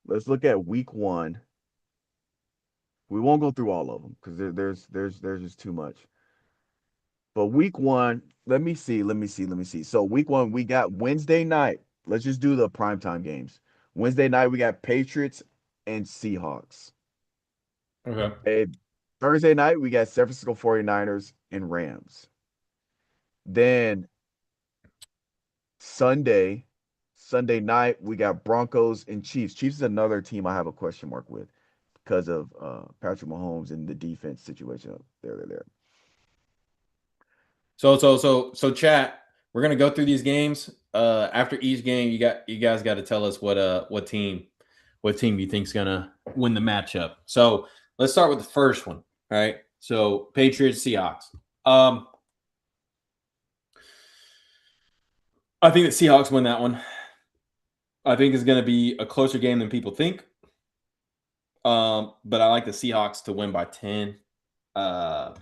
let's look at week one. We won't go through all of them because there's just too much. But week one, let me see. So week one, we got Wednesday night. Let's just do the primetime games. Wednesday night, we got Patriots and Seahawks. Okay. And Thursday night, we got San Francisco 49ers and Rams. Then Sunday, Sunday night, we got Broncos and Chiefs. Chiefs is another team I have a question mark with because of Patrick Mahomes and the defense situation. There. So chat, we're gonna go through these games. After each game, you guys got to tell us what team you think's gonna win the matchup. So let's start with the first one. All right. So Patriots Seahawks. Um, I think the Seahawks win that one. I think it's gonna be a closer game than people think. But I like the Seahawks to win by 10. Uh,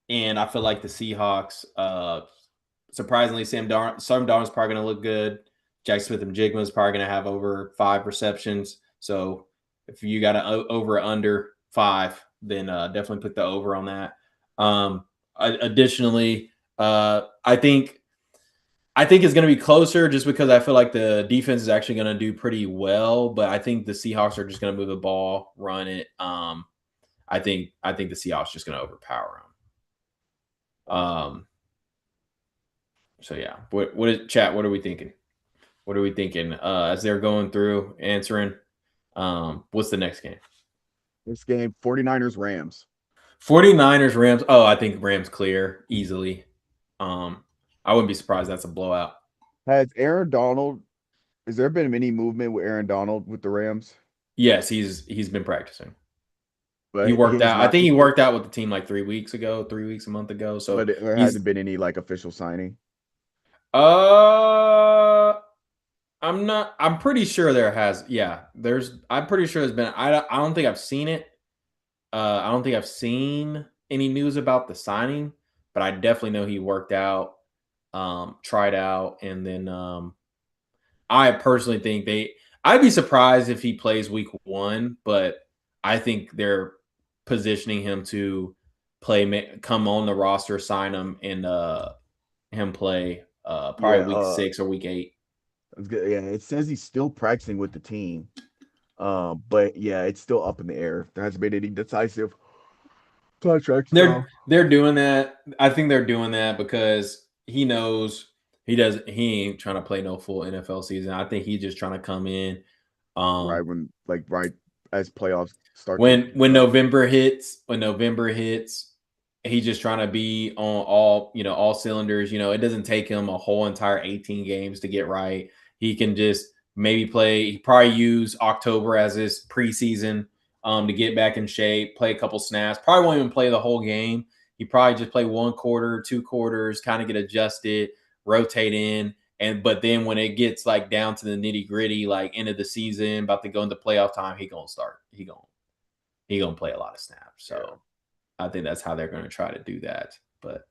and I feel like the Seahawks. Surprisingly, Sam Darnold's probably going to look good. Jack Smith and Jigma is probably going to have over 5 receptions. So if you got an over under 5, then definitely put the over on that. Additionally, I think it's going to be closer just because I feel like the defense is actually going to do pretty well. But I think the Seahawks are just going to move the ball, run it. I think the Seahawks are just going to overpower them. So yeah, what is chat? What are we thinking? What are we thinking? As they're going through answering, what's the next game? This game, 49ers Rams. 49ers Rams. Oh, I think Rams clear easily. Um, I wouldn't be surprised that's a blowout. Has Aaron Donald, has there been any movement with Aaron Donald with the Rams? Yes, he's been practicing. He But he worked has out. I not, think he worked out with the team like 3 weeks ago, 3 weeks, a month ago. but So there he's hasn't been any like official signing. uh I'm pretty sure there has. Yeah, I'm pretty sure there's been. I don't think I've seen it. I don't think I've seen any news about the signing, but I definitely know he worked out, tried out, and then I personally think they. I'd be surprised if he plays week one, but I think they're positioning him to come on the roster, sign him, and him play Yeah, probably week 6 or week 8. yeah, it says he's still practicing with the team. But yeah, it's still up in the air. There hasn't been any decisive contract stuff. They're doing that. I think they're doing that because he knows he ain't trying to play no full NFL season. I think he's just trying to come in. Right Um when like right as playoffs start to heat up. when November hits, he's just trying to be on all cylinders. It doesn't take him a whole entire 18 games to get right. He can just maybe play. He probably use October as his preseason to get back in shape, play a couple snaps. Probably won't even play the whole game. He probably just play 1 quarter, 2 quarters, kind of get adjusted, rotate in, but then when it gets like down to the nitty gritty, like end of the season, about to go into playoff time, he gonna start. He gonna play a lot of snaps. Yeah. So I think that's how they're gonna try to do that. But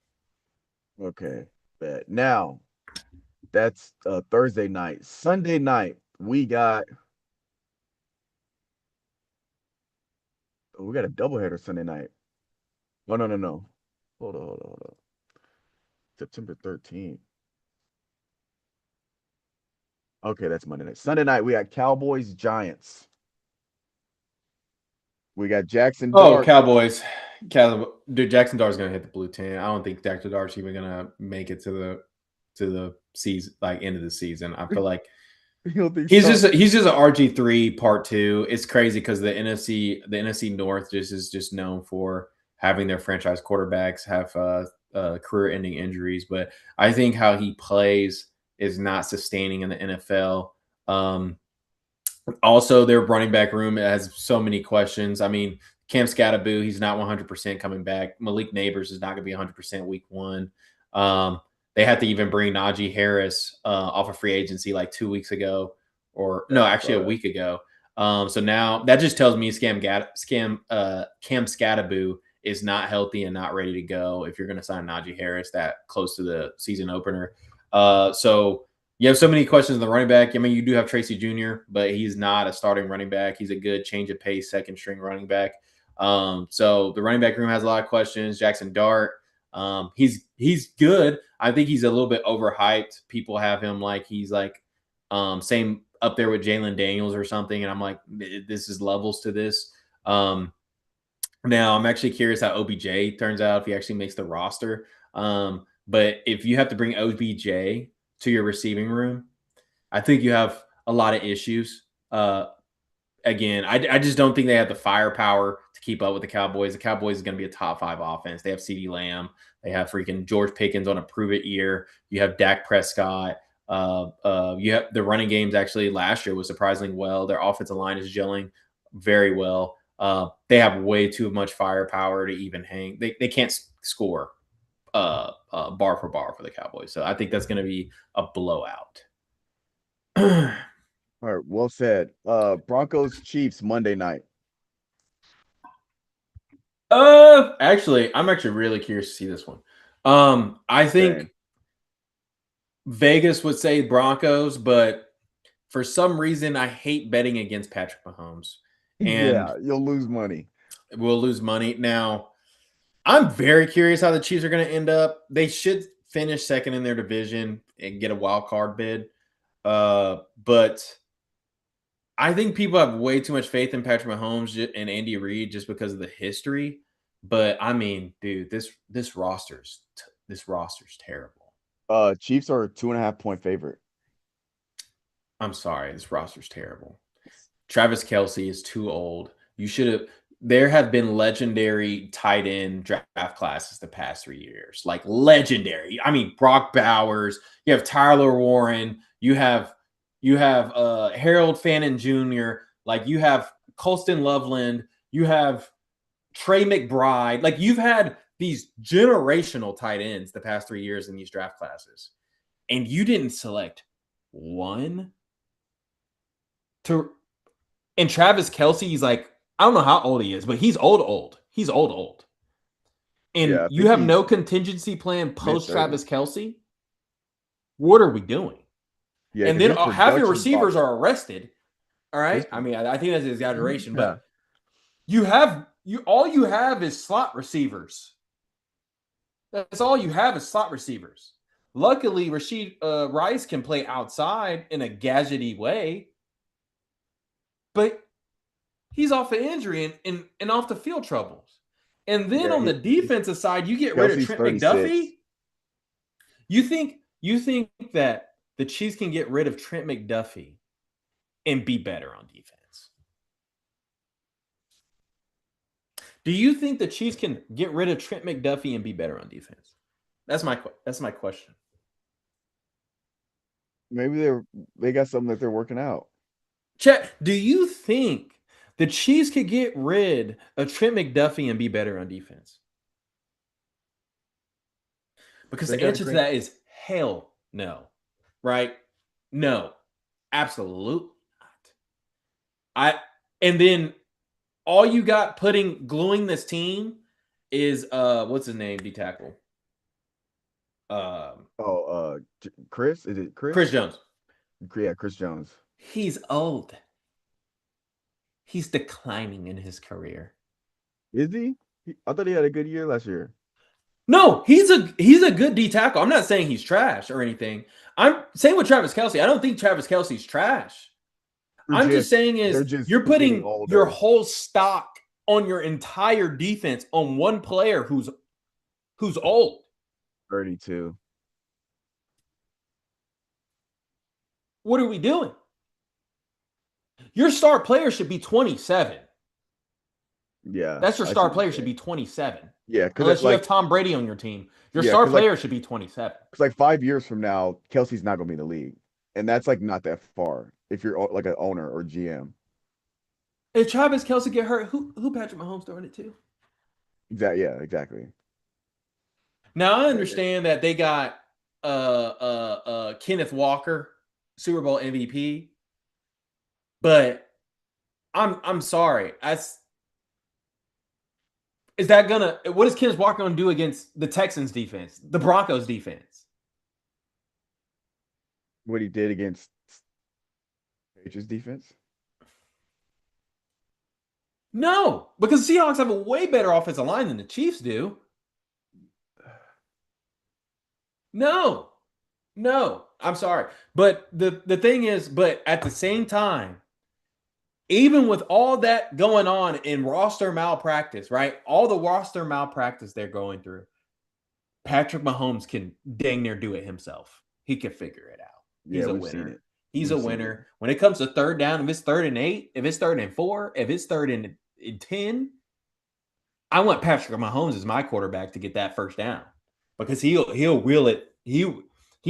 Okay. Bet. Now that's Thursday night. Sunday night, we got a doubleheader Sunday night. Oh no, no, no. Hold on. September 13th. Okay, that's Monday night. Sunday night, we got Cowboys, Giants. We got Jackson Dart. Cowboys, dude, Jackson Dart's gonna hit the blue 10. I don't think Jackson Dart's even gonna make it to the. to the season, like end of the season. I feel like You don't think he's so? just an RG3 part two. It's crazy because the NFC North just is just known for having their franchise quarterbacks have career-ending injuries. But I think how he plays is not sustaining in the NFL. Also, their running back room has so many questions. I mean, Cam Scatterboo, he's not 100% coming back. Malik Neighbors is not going to be 100% week one. They had to even bring Najee Harris off of free agency like 2 weeks ago, or Yeah, no, I actually saw a that. week ago. So now that just tells me Cam Scatterboo is not healthy and not ready to go if you're going to sign Najee Harris that close to the season opener. So you have so many questions on the running back. I mean, you do have Tracy Jr., but he's not a starting running back. He's a good change of pace, second string running back. So the running back room has a lot of questions. Jackson Dart, he's good. I think he's a little bit overhyped. People have him like he's like same up there with Jalen Daniels or something, and I'm like, this is levels to this. Now I'm actually curious how OBJ turns out if he actually makes the roster. But if you have to bring OBJ to your receiving room, I think you have a lot of issues. Again, I just don't think they have the firepower to keep up with the Cowboys. The Cowboys is going to be a top five offense. They have CeeDee Lamb. They have freaking George Pickens on a prove it year. You have Dak Prescott. You have the running games actually last year was surprisingly well. Their offensive line is gelling very well. They have way too much firepower to even hang. They can't score bar for the Cowboys. So I think that's going to be a blowout. All right, well said. Broncos Chiefs Monday night. Actually, I'm actually really curious to see this one. I think Same. Vegas would say Broncos, but for some reason, I hate betting against Patrick Mahomes, and Yeah, you'll lose money. we'll lose money. Now, I'm very curious how the Chiefs are going to end up. They should finish second in their division and get a wild card bid. But I think people have way too much faith in Patrick Mahomes and Andy Reid just because of the history. But I mean, dude, this roster's terrible. Chiefs are a 2.5 point favorite. I'm sorry, this roster's terrible. Travis Kelsey is too old. You should have. There have been legendary tight end draft classes the past 3 years, like legendary. I mean, Brock Bowers. You have Tyler Warren. You have Harold Fannin Jr. Like you have Colston Loveland. You have Trey McBride. Like you've had these generational tight ends the past 3 years in these draft classes, and you didn't select one to. And Travis Kelsey, he's like, I don't know how old he is, but he's old. He's old. And Yeah, I you think have no he's contingency plan mid post 30s. Travis Kelsey. What are we doing? Yeah, And because then his half your production receivers drops. are arrested. All His right. I mean, I think that's an exaggeration, yeah, but all you have is slot receivers. That's all you have is slot receivers. Luckily, Rashid Rice can play outside in a gadgety way, but he's off of injury and off the field troubles. And then yeah, on the he's defensive side, you get rid of Kelsey's Trent 36. McDuffie. You think that the Chiefs can get rid of Trent McDuffie and be better on defense? Do you think the Chiefs can get rid of Trent McDuffie and be better on defense? That's my question. Maybe they got something that they're working out. Chet, do you think the Chiefs could get rid of Trent McDuffie and be better on defense? Because They the got a answer to great that is hell no. Right? No. Absolutely not. I and then all you got gluing this team is what's his name, D tackle? oh Chris. Is it Chris Chris? Jones. Yeah, Chris Jones. He's old. He's declining in his career. Is he? I thought he had a good year last year. No, he's a good D tackle. I'm not saying he's trash or anything. I'm saying with Travis Kelsey. I don't think Travis Kelsey's trash. I'm just saying They're is just you're getting putting your older. whole stock on your entire defense on one player who's old. 32. What are we doing? Your star player should be 27. Yeah, That's your I see star what you're player should saying. be 27. Yeah, because Unless you have like Tom Brady on your team. Your yeah, star because like player should be 27. because like 5 years from now, Kelsey's not gonna be in the league, and that's like not that far if you're like an owner or GM. If Travis Kelsey get hurt, who Patrick Mahomes throwing it to? Exactly. Yeah, exactly. Now I Yeah, understand that they got Kenneth Walker, Super Bowl MVP, but I'm sorry. Is that gonna what is Kenneth Walker gonna do against the Texans defense, the Broncos defense? what he did against Patriots defense. No, because the Seahawks have a way better offensive line than the Chiefs do. No, no, I'm sorry. But the thing is, but at the same time, even with all that going on in roster malpractice, right? All the roster malpractice they're going through, Patrick Mahomes can dang near do it himself. He can figure it out. Yeah, He's a we've seen winner. it. He's a We've seen it. winner. When it comes to third down, if it's 3rd and 8, if it's 3rd and 4, if it's third and 10, I want Patrick Mahomes as my quarterback to get that first down because he'll wheel it. He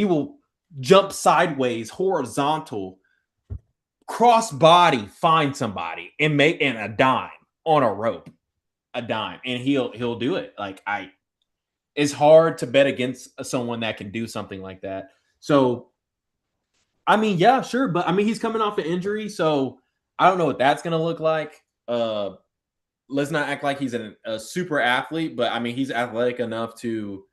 will jump sideways, horizontal, cross body, find somebody and make and a dime on a rope, a dime, and he'll do it. Like it's hard to bet against someone that can do something like that. So, I mean, yeah, sure, but I mean, he's coming off an injury, so I don't know what that's gonna look like. Let's not act like he's a super athlete, but I mean, he's athletic enough to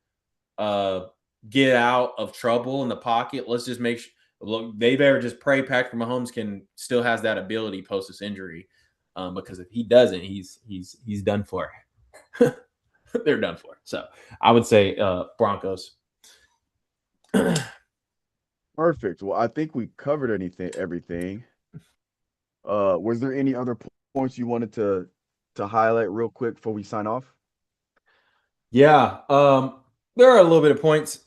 uh, get out of trouble in the pocket. Let's just make sure. Look, they better just pray Patrick Mahomes can still has that ability post this injury, because if he doesn't, he's done for. They're done for. So I would say Broncos. Perfect. Well, I think we covered everything. Was there any other points you wanted to highlight real quick before we sign off? Yeah, there are a little bit of points.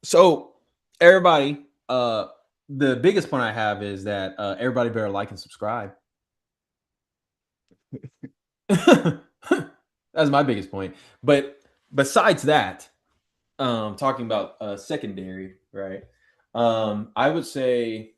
So everybody, the biggest point I have is that everybody better like and subscribe. That's my biggest point. But besides that, talking about secondary, right? I would say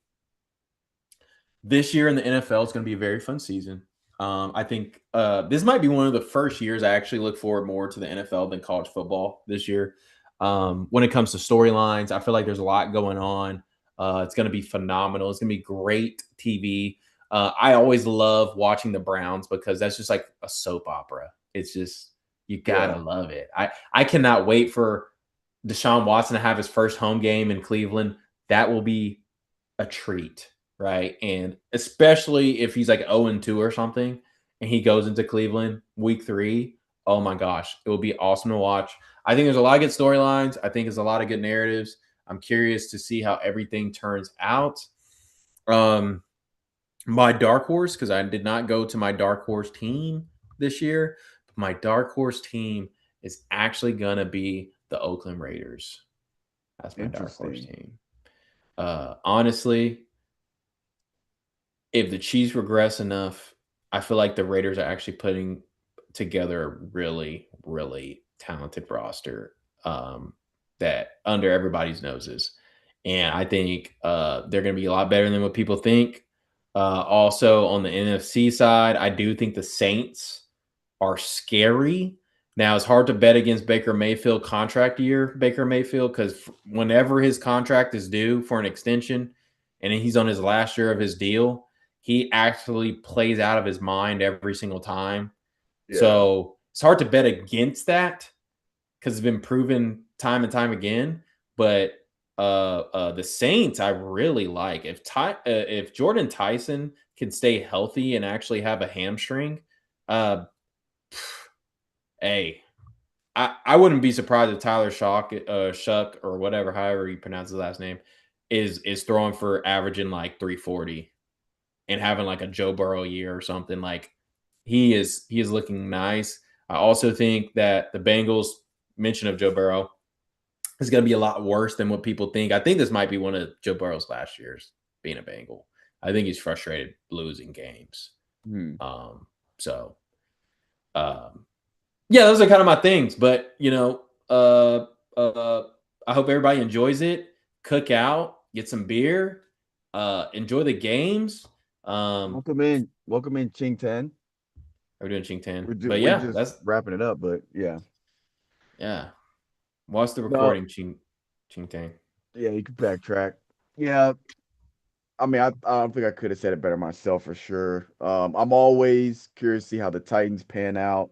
this year in the NFL is going to be a very fun season. I think this might be one of the first years I actually look forward more to the NFL than college football this year. When it comes to storylines, I feel like there's a lot going on. It's going to be phenomenal. It's going to be great TV. I always love watching the Browns because that's just like a soap opera. It's just you gotta Yeah, love it. I cannot wait for Deshaun Watson to have his first home game in Cleveland. That will be a treat, right? And especially if he's like 0-2 or something and he goes into Cleveland week 3. Oh my gosh, it will be awesome to watch. I think there's a lot of good storylines. I think there's a lot of good narratives. I'm curious to see how everything turns out. My dark horse, because I did not go to my dark horse team this year, but my dark horse team is actually going to be the Oakland Raiders. That's my dark horse interesting. team. Honestly, if the Chiefs regress enough, I feel like the Raiders are actually putting together a really, really talented roster, that under everybody's noses. And I think they're going to be a lot better than what people think. Also, on the NFC side, I do think the Saints are scary. Now, it's hard to bet against Baker Mayfield contract year, Baker Mayfield, because whenever his contract is due for an extension and he's on his last year of his deal, he actually plays out of his mind every single time. Yeah, So it's hard to bet against that because it's been proven time and time again. But the Saints, I really like. If Jordan Tyson can stay healthy and actually have a hamstring, uh, hey, I wouldn't be surprised if Tyler Shuck or whatever, however you pronounce his last name, is throwing for averaging like 340 and having like a Joe Burrow year or something. Like he is looking nice. I also think that the Bengals mention of Joe Burrow is going to be a lot worse than what people think. I think this might be one of Joe Burrow's last years. being a Bengal. I think he's frustrated losing games. Hmm. So yeah, those are kind of my things. But I hope everybody enjoys it. Cook out, get some beer, enjoy the games. Welcome in, Ching Ten. We're doing Ching Tan, but We're yeah, just that's wrapping it up, but yeah. yeah. Watch the No, recording, Ching Tan. yeah, you can backtrack. Yeah, I mean, I don't think I could have said it better myself for sure. I'm always curious to see how the Titans pan out,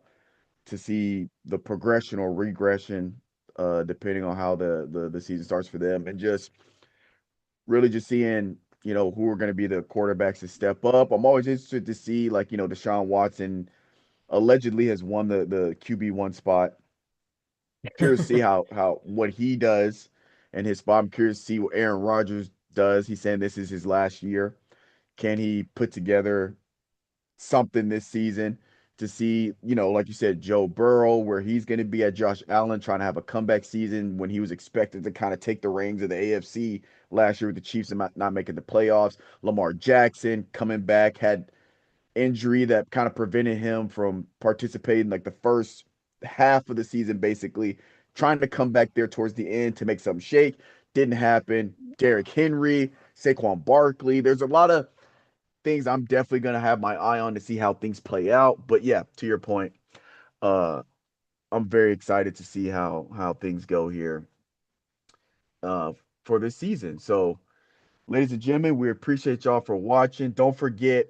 to see the progression or regression, depending on how the season starts for them, and just really just seeing, who are going to be the quarterbacks to step up. I'm always interested to see, like, Deshaun Watson allegedly has won the QB1 spot. Curious to see how what he does and his spot. I'm curious to see what Aaron Rodgers does. He's saying this is his last year. Can he put together something this season to see, like you said, Joe Burrow, where he's going to be at Josh Allen trying to have a comeback season when he was expected to kind of take the reins of the AFC last year with the Chiefs and not making the playoffs. Lamar Jackson coming back, had injury that kind of prevented him from participating like the first half of the season, basically trying to come back there towards the end to make something shake. Didn't happen. Derrick Henry, Saquon Barkley. There's a lot of things I'm definitely gonna have my eye on to see how things play out. But yeah, to your point, uh, I'm very excited to see how things go here uh, for this season. So, ladies and gentlemen, we appreciate y'all for watching. Don't forget,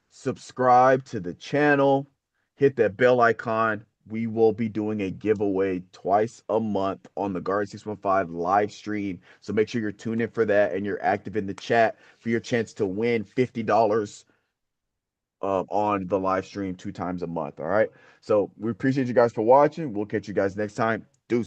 subscribe to the channel, hit that bell icon. We will be doing a giveaway twice a month on the Guard 615 live stream. So make sure you're tuned in for that and you're active in the chat for your chance to win $50 on the live stream 2 times a month. All right. So we appreciate you guys for watching. We'll catch you guys next time.